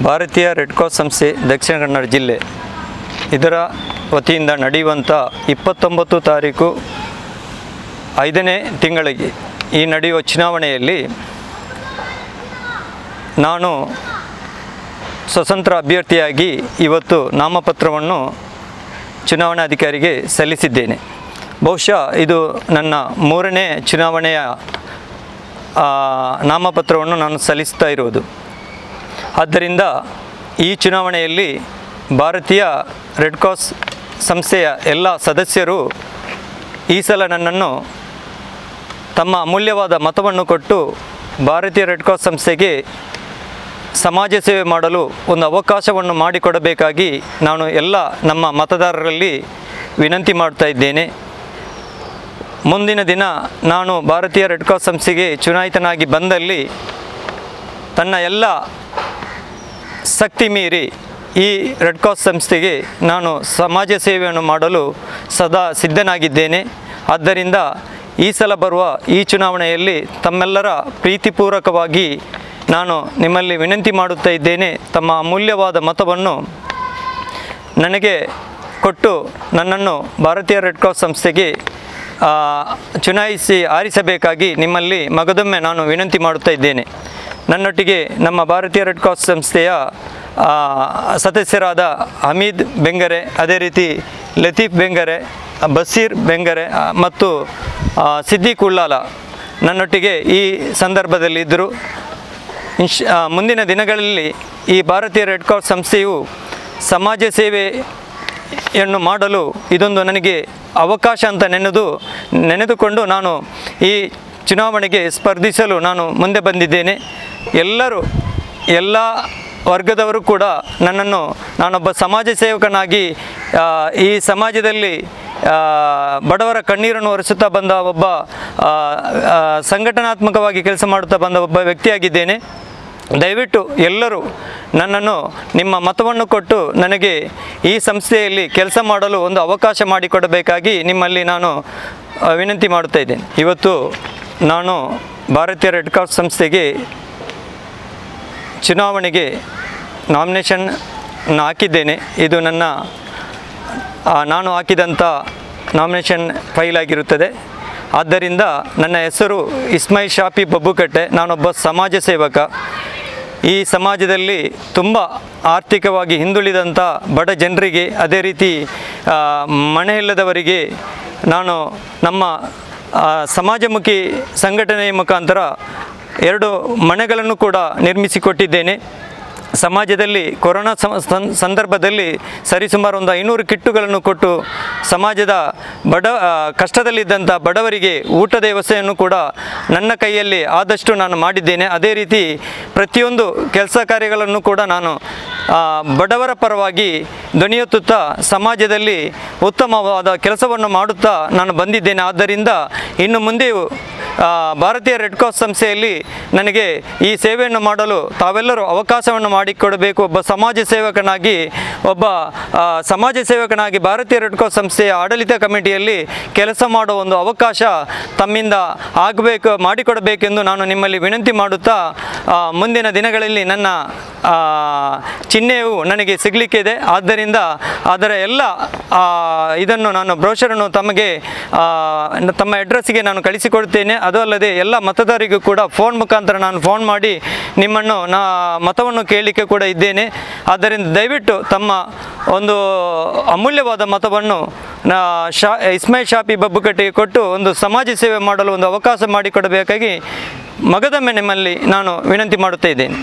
ಭಾರತೀಯ red cross ಸಂಸ್ಥೆ ದಕ್ಷಿಣ ಕನ್ನಡ ಜಿಲ್ಲೆ ಇದರ ವತಿಯಿಂದ ನಡೆಯುವಂಥ 29 ತಾರೀಕು 5ನೇ ತಿಂಗಳಿಗೆ ಈ ನಡೆಯುವ ಚುನಾವಣೆಯಲ್ಲಿ ನಾನು ಸ್ವತಂತ್ರ ಅಭ್ಯರ್ಥಿಯಾಗಿ ಇವತ್ತು ನಾಮಪತ್ರವನ್ನು ಚುನಾವಣಾಧಿಕಾರಿಗೆ ಸಲ್ಲಿಸಿದ್ದೇನೆ. ಬಹುಶಃ ಇದು ನನ್ನ 3ನೇ ಚುನಾವಣೆಯ ನಾಮಪತ್ರವನ್ನು ನಾನು ಸಲ್ಲಿಸ್ತಾ ಇರುವುದು. ಆದ್ದರಿಂದ ಈ ಚುನಾವಣೆಯಲ್ಲಿ ಭಾರತೀಯ ರೆಡ್ ಕ್ರಾಸ್ ಸಂಸ್ಥೆಯ ಎಲ್ಲ ಸದಸ್ಯರು ಈ ಸಲ ನನ್ನನ್ನು ತಮ್ಮ ಅಮೂಲ್ಯವಾದ ಮತವನ್ನು ಕೊಟ್ಟು ಭಾರತೀಯ ರೆಡ್ ಕ್ರಾಸ್ ಸಂಸ್ಥೆಗೆ ಸಮಾಜ ಸೇವೆ ಮಾಡಲು ಒಂದು ಅವಕಾಶವನ್ನು ಮಾಡಿಕೊಡಬೇಕಾಗಿ ನಾನು ಎಲ್ಲ ನಮ್ಮ ಮತದಾರರಲ್ಲಿ ವಿನಂತಿ ಮಾಡ್ತಾ ಇದ್ದೇನೆ. ಮುಂದಿನ ದಿನ ನಾನು ಭಾರತೀಯ ರೆಡ್ ಕ್ರಾಸ್ ಸಂಸ್ಥೆಗೆ ಚುನಾಯಿತನಾಗಿ ಬಂದಲ್ಲಿ ತನ್ನ ಎಲ್ಲ ಶಕ್ತಿ ಮೀರಿ ಈ ರೆಡ್ ಕ್ರಾಸ್ ಸಂಸ್ಥೆಗೆ ನಾನು ಸಮಾಜ ಸೇವೆಯನ್ನು ಮಾಡಲು ಸದಾ ಸಿದ್ಧನಾಗಿದ್ದೇನೆ. ಆದ್ದರಿಂದ ಈ ಸಲ ಬರುವ ಈ ಚುನಾವಣೆಯಲ್ಲಿ ತಮ್ಮೆಲ್ಲರ ಪ್ರೀತಿಪೂರ್ವಕವಾಗಿ ನಾನು ನಿಮ್ಮಲ್ಲಿ ವಿನಂತಿ ಮಾಡುತ್ತಾ ಇದ್ದೇನೆ. ತಮ್ಮ ಅಮೂಲ್ಯವಾದ ಮತವನ್ನು ನನಗೆ ಕೊಟ್ಟು ನನ್ನನ್ನು ಭಾರತೀಯ ರೆಡ್ ಕ್ರಾಸ್ ಸಂಸ್ಥೆಗೆ ಚುನಾಯಿಸಿ ಆರಿಸಬೇಕಾಗಿ ನಿಮ್ಮಲ್ಲಿ ಮಗದೊಮ್ಮೆ ನಾನು ವಿನಂತಿ ಮಾಡುತ್ತಾ ಇದ್ದೇನೆ. ನನ್ನೊಟ್ಟಿಗೆ ನಮ್ಮ ಭಾರತೀಯ ರೆಡ್ ಕ್ರಾಸ್ ಸಂಸ್ಥೆಯ ಸದಸ್ಯರಾದ ಹಮೀದ್ ಬೆಂಗರೆ, ಅದೇ ರೀತಿ ಲತೀಫ್ ಬೆಂಗರೆ, ಬಸೀರ್ ಬೆಂಗರೆ ಮತ್ತು ಸಿದ್ದೀಕ್ ಉಳ್ಳಾಲ ನನ್ನೊಟ್ಟಿಗೆ ಈ ಸಂದರ್ಭದಲ್ಲಿ ಇದ್ದರು. ಮುಂದಿನ ದಿನಗಳಲ್ಲಿ ಈ ಭಾರತೀಯ ರೆಡ್ ಕ್ರಾಸ್ ಸಂಸ್ಥೆಯು ಸಮಾಜ ಸೇವೆಯನ್ನು ಮಾಡಲು ಇದೊಂದು ನನಗೆ ಅವಕಾಶ ಅಂತ ನೆನೆದುಕೊಂಡು ನಾನು ಈ ಚುನಾವಣೆಗೆ ಸ್ಪರ್ಧಿಸಲು ನಾನು ಮುಂದೆ ಬಂದಿದ್ದೇನೆ. ಎಲ್ಲ ವರ್ಗದವರು ಕೂಡ ನನ್ನನ್ನು ನಾನೊಬ್ಬ ಸಮಾಜ ಸೇವಕನಾಗಿ ಈ ಸಮಾಜದಲ್ಲಿ ಬಡವರ ಕಣ್ಣೀರನ್ನು ಒರೆಸುತ್ತಾ ಬಂದ ಒಬ್ಬ ಸಂಘಟನಾತ್ಮಕವಾಗಿ ಕೆಲಸ ಮಾಡುತ್ತಾ ಬಂದ ಒಬ್ಬ ವ್ಯಕ್ತಿಯಾಗಿದ್ದೇನೆ. ದಯವಿಟ್ಟು ಎಲ್ಲರೂ ನನ್ನನ್ನು ನಿಮ್ಮ ಮತವನ್ನು ಕೊಟ್ಟು ನನಗೆ ಈ ಸಂಸ್ಥೆಯಲ್ಲಿ ಕೆಲಸ ಮಾಡಲು ಒಂದು ಅವಕಾಶ ಮಾಡಿಕೊಡಬೇಕಾಗಿ ನಿಮ್ಮಲ್ಲಿ ನಾನು ವಿನಂತಿ ಮಾಡುತ್ತಾ ಇದ್ದೇನೆ. ಇವತ್ತು ನಾನು ಭಾರತೀಯ ರೆಡ್ ಕ್ರಾಸ್ ಸಂಸ್ಥೆಗೆ ಚುನಾವಣೆಗೆ ನಾಮಿನೇಷನ್ ಹಾಕಿದ್ದೇನೆ. ಇದು ನಾನು ಹಾಕಿದಂಥ ನಾಮಿನೇಷನ್ ಫೈಲ್ ಆಗಿರುತ್ತದೆ. ಆದ್ದರಿಂದ ನನ್ನ ಹೆಸರು ಇಸ್ಮಾಯಿಲ್ ಶಾಫಿ ಬಬ್ಬುಕಟ್ಟೆ. ನಾನೊಬ್ಬ ಸಮಾಜ ಸೇವಕ. ಈ ಸಮಾಜದಲ್ಲಿ ತುಂಬ ಆರ್ಥಿಕವಾಗಿ ಹಿಂದುಳಿದಂಥ ಬಡ ಜನರಿಗೆ, ಅದೇ ರೀತಿ ಮನೆ ಇಲ್ಲದವರಿಗೆ ನಾನು ನಮ್ಮ ಸಮಾಜಮುಖಿ ಸಂಘಟನೆಯ ಮುಖಾಂತರ 2 ಮನೆಗಳನ್ನು ಕೂಡ ನಿರ್ಮಿಸಿಕೊಟ್ಟಿದ್ದೇನೆ. ಸಮಾಜದಲ್ಲಿ ಕೊರೋನಾ ಸಂದರ್ಭದಲ್ಲಿ ಸರಿಸುಮಾರು ಒಂದು 500 ಕಿಟ್ಟುಗಳನ್ನು ಕೊಟ್ಟು ಸಮಾಜದ ಕಷ್ಟದಲ್ಲಿದ್ದಂಥ ಬಡವರಿಗೆ ಊಟದ ವ್ಯವಸ್ಥೆಯನ್ನು ಕೂಡ ನನ್ನ ಕೈಯಲ್ಲಿ ಆದಷ್ಟು ನಾನು ಮಾಡಿದ್ದೇನೆ. ಅದೇ ರೀತಿ ಪ್ರತಿಯೊಂದು ಕೆಲಸ ಕಾರ್ಯಗಳನ್ನು ಕೂಡ ನಾನು ಬಡವರ ಪರವಾಗಿ ಧ್ವನಿಯೆತ್ತುತ್ತಾ ಸಮಾಜದಲ್ಲಿ ಉತ್ತಮವಾದ ಕೆಲಸವನ್ನು ಮಾಡುತ್ತಾ ನಾನು ಬಂದಿದ್ದೇನೆ. ಆದ್ದರಿಂದ ಇನ್ನು ಮುಂದೆಯೂ ಭಾರತೀಯ ರೆಡ್ ಕ್ರಾಸ್ ಸಂಸ್ಥೆಯಲ್ಲಿ ನನಗೆ ಈ ಸೇವೆಯನ್ನು ಮಾಡಲು ತಾವೆಲ್ಲರೂ ಅವಕಾಶವನ್ನು ಮಾಡಿಕೊಡಬೇಕು. ಒಬ್ಬ ಸಮಾಜ ಸೇವಕನಾಗಿ ಭಾರತೀಯ ರೆಡ್ ಕ್ರಾಸ್ ಸಂಸ್ಥೆಯ ಆಡಳಿತ ಕಮಿಟಿಯಲ್ಲಿ ಕೆಲಸ ಮಾಡುವ ಒಂದು ಅವಕಾಶ ತಮ್ಮಿಂದ ಮಾಡಿಕೊಡಬೇಕೆಂದು ನಾನು ನಿಮ್ಮಲ್ಲಿ ವಿನಂತಿ ಮಾಡುತ್ತಾ, ಮುಂದಿನ ದಿನಗಳಲ್ಲಿ ನನ್ನ ಚಿಹ್ನೆಯು ನನಗೆ ಸಿಗಲಿಕ್ಕಿದೆ. ಆದ್ದರಿಂದ ಅದರ ಎಲ್ಲ ಇದನ್ನು ನಾನು ಬ್ರೋಷರನ್ನು ತಮ್ಮ ಅಡ್ರೆಸ್ಸಿಗೆ ನಾನು ಕಳಿಸಿಕೊಡುತ್ತೇನೆ. ಅದು ಅಲ್ಲದೆ ಎಲ್ಲ ಮತದಾರರಿಗೂ ಕೂಡ ಫೋನ್ ಮುಖಾಂತರ ನಾನು ಫೋನ್ ಮಾಡಿ ನಿಮ್ಮನ್ನು ಮತವನ್ನು ಕೇಳಲಿಕ್ಕೆ ಕೂಡ ಇದ್ದೇನೆ. ಆದ್ದರಿಂದ ದಯವಿಟ್ಟು ತಮ್ಮ ಒಂದು ಅಮೂಲ್ಯವಾದ ಮತವನ್ನು ಇಸ್ಮಾಯಿಲ್ ಶಾಫಿ ಬಬ್ಬುಕಟ್ಟೆಗೆ ಕೊಟ್ಟು ಒಂದು ಸಮಾಜ ಸೇವೆ ಮಾಡಲು ಒಂದು ಅವಕಾಶ ಮಾಡಿಕೊಡಬೇಕಾಗಿ ಮಗದೊಮ್ಮೆ ನಿಮ್ಮಲ್ಲಿ ನಾನು ವಿನಂತಿ ಮಾಡುತ್ತಾ ಇದ್ದೇನೆ.